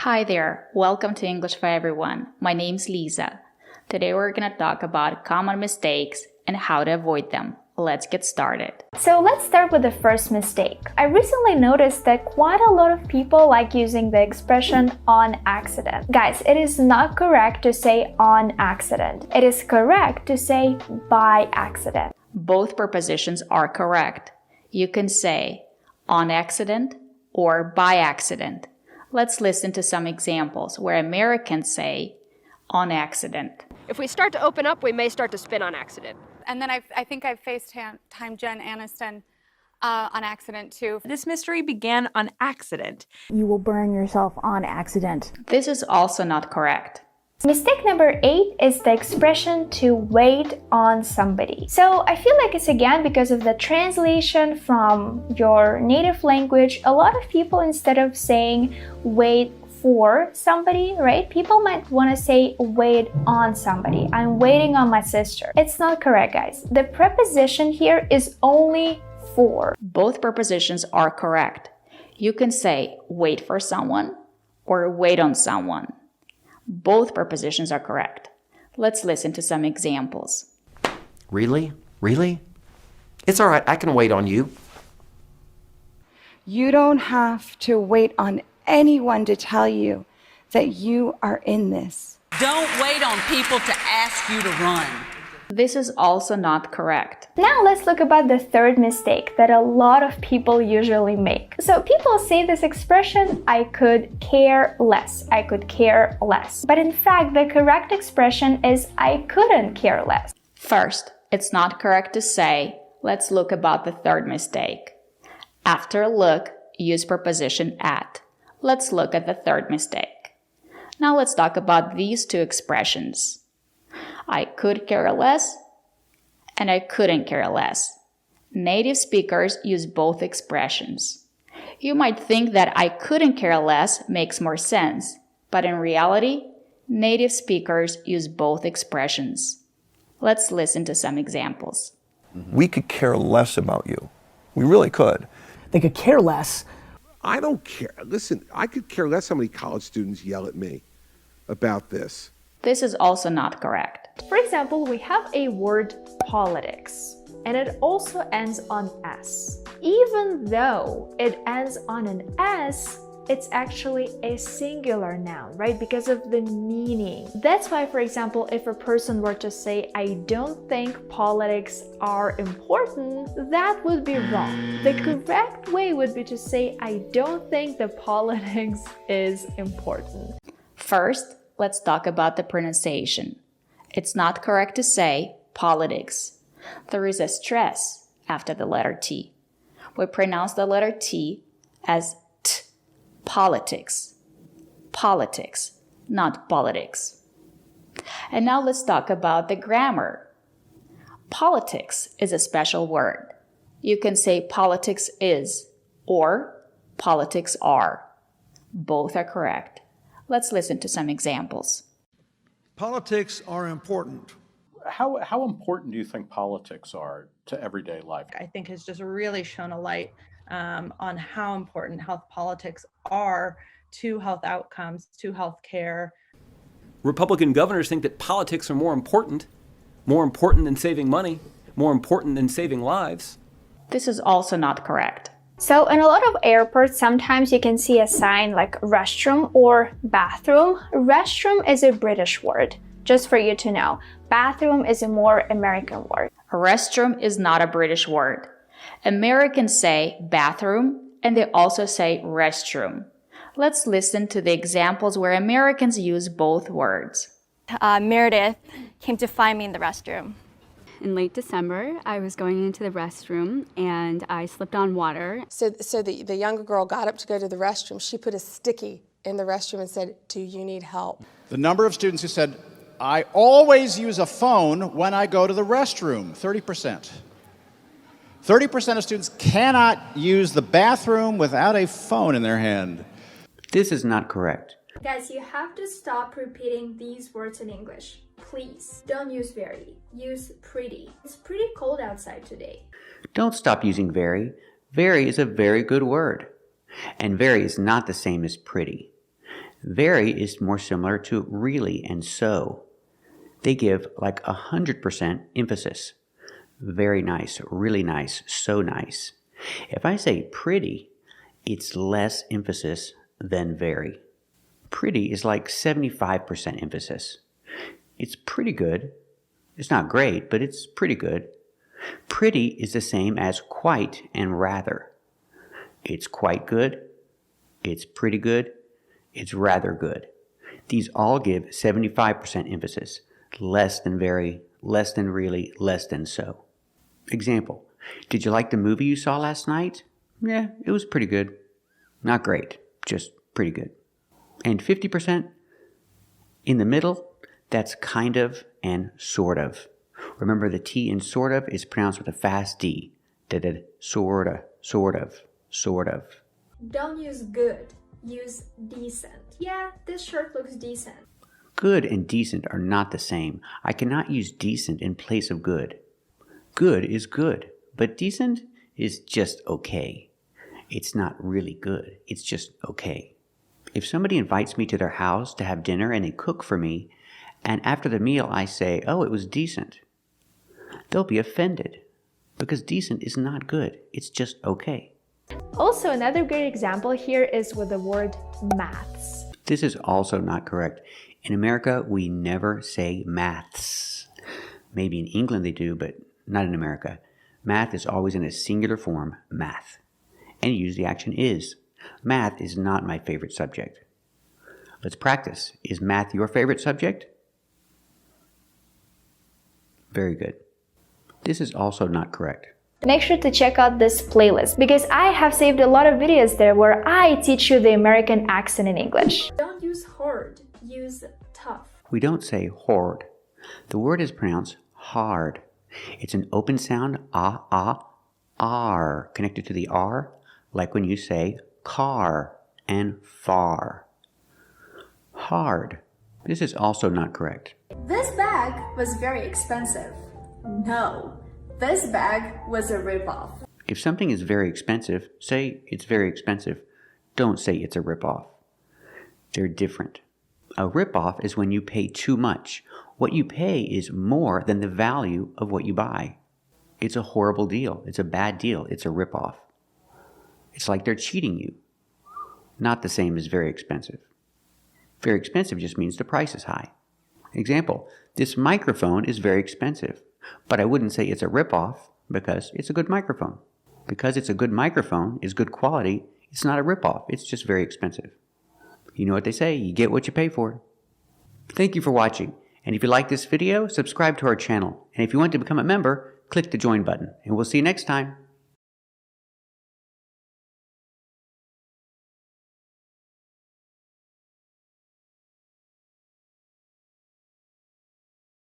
Hi there, welcome to English for Everyone. My name's Lisa. Today we're going to talk about common mistakes and how to avoid them. Let's get started. So let's start with the first mistake. I recently noticed that quite a lot of people like using the expression on accident. Guys, it is not correct to say on accident. It is correct to say by accident. Both prepositions are correct. You can say on accident or by accident. Let's listen to some examples where Americans say on accident. If we start to open up, we may start to spin on accident. And then I think I've FaceTimed Jen Aniston on accident too. This mystery began on accident. You will burn yourself on accident. This is also not correct. Mistake number 8 is the expression to wait on somebody. So I feel like it's again because of the translation from your native language. A lot of people, instead of saying wait for somebody, right? People might want to say wait on somebody. I'm waiting on my sister. It's not correct, guys. The preposition here is only for. Both prepositions are correct. You can say wait for someone or wait on someone. Both prepositions are correct. Let's listen to some examples. Really? Really? It's all right, I can wait on you. You don't have to wait on anyone to tell you that you are in this. Don't wait on people to ask you to run. This is also not correct. Now let's look about the third mistake that a lot of people usually make. So people say this expression, I could care less. I could care less. But in fact, the correct expression is I couldn't care less. First, it's not correct to say, let's look about the third mistake. After look, use preposition at. Let's look at the third mistake. Now let's talk about these two expressions. I could care less and I couldn't care less. Native speakers use both expressions. You might think that I couldn't care less makes more sense, but in reality, native speakers use both expressions. Let's listen to some examples. We could care less about you. We really could. They could care less. I don't care. Listen, I could care less how many college students yell at me about this. This is also not correct. For example, we have a word politics, and it also ends on S. Even though it ends on an S, it's actually a singular noun, right? Because of the meaning. That's why, for example, if a person were to say, I don't think politics are important, that would be wrong. The correct way would be to say, I don't think the politics is important. First, let's talk about the pronunciation. It's not correct to say politics. There is a stress after the letter T. We pronounce the letter T as T. Politics. Politics, not politics. And now let's talk about the grammar. Politics is a special word. You can say politics is or politics are. Both are correct. Let's listen to some examples. Politics are important. How important do you think politics are to everyday life? I think has just really shone a light on how important health politics are to health outcomes, to health care. Republican governors think that politics are more important than saving money, more important than saving lives. This is also not correct. So in a lot of airports, sometimes you can see a sign like restroom or bathroom. Restroom is a British word, just for you to know. Bathroom is a more American word. Restroom is not a British word. Americans say bathroom and they also say restroom. Let's listen to the examples where Americans use both words. Meredith came to find me in the restroom. In late December, I was going into the restroom and I slipped on water. So the younger girl got up to go to the restroom. She put a sticky in the restroom and said, do you need help? The number of students who said, I always use a phone when I go to the restroom, 30%. 30% of students cannot use the bathroom without a phone in their hand. This is not correct. Guys, you have to stop repeating these words in English. Please, don't use very, use pretty. It's pretty cold outside today. Don't stop using very. Very is a very good word. And very is not the same as pretty. Very is more similar to really and so. They give like 100% emphasis. Very nice, really nice, so nice. If I say pretty, it's less emphasis than very. Pretty is like 75% emphasis. It's pretty good. It's not great, but it's pretty good. Pretty is the same as quite and rather. It's quite good. It's pretty good. It's rather good. These all give 75% emphasis. Less than very, less than really, less than so. Example, did you like the movie you saw last night? Yeah, it was pretty good. Not great, just pretty good. And 50% in the middle, that's kind of and sort of. Remember the T in sort of is pronounced with a fast D. Sorta, sort of, sort of. Don't use good, use decent. Yeah, this shirt looks decent. Good and decent are not the same. I cannot use decent in place of good. Good is good, but decent is just okay. It's not really good, it's just okay. If somebody invites me to their house to have dinner and they cook for me, and after the meal I say, oh, it was decent, they'll be offended because decent is not good, it's just okay. Also, another great example here is with the word maths. This is also not correct. In America, we never say maths. Maybe in England they do, but not in America. Math is always in a singular form, math. And you use the action is. Math is not my favorite subject. Let's practice. Is math your favorite subject? Very good. This is also not correct. Make sure to check out this playlist because I have saved a lot of videos there where I teach you the American accent in English. Don't use hard, use tough. We don't say hard. The word is pronounced hard. It's an open sound, R, connected to the R, like when you say car and far. Hard. This is also not correct. This bag was very expensive. No, this bag was a ripoff. If something is very expensive, say it's very expensive. Don't say it's a ripoff. They're different. A ripoff is when you pay too much. What you pay is more than the value of what you buy. It's a horrible deal. It's a bad deal. It's a ripoff. It's like they're cheating you. Not the same as very expensive. Very expensive just means the price is high. Example, this microphone is very expensive, but I wouldn't say it's a ripoff because it's a good microphone. Because it's a good microphone, is good quality, it's not a ripoff. It's just very expensive. You know what they say, you get what you pay for. Thank you for watching. And if you like this video, subscribe to our channel. And if you want to become a member, click the join button. And we'll see you next time.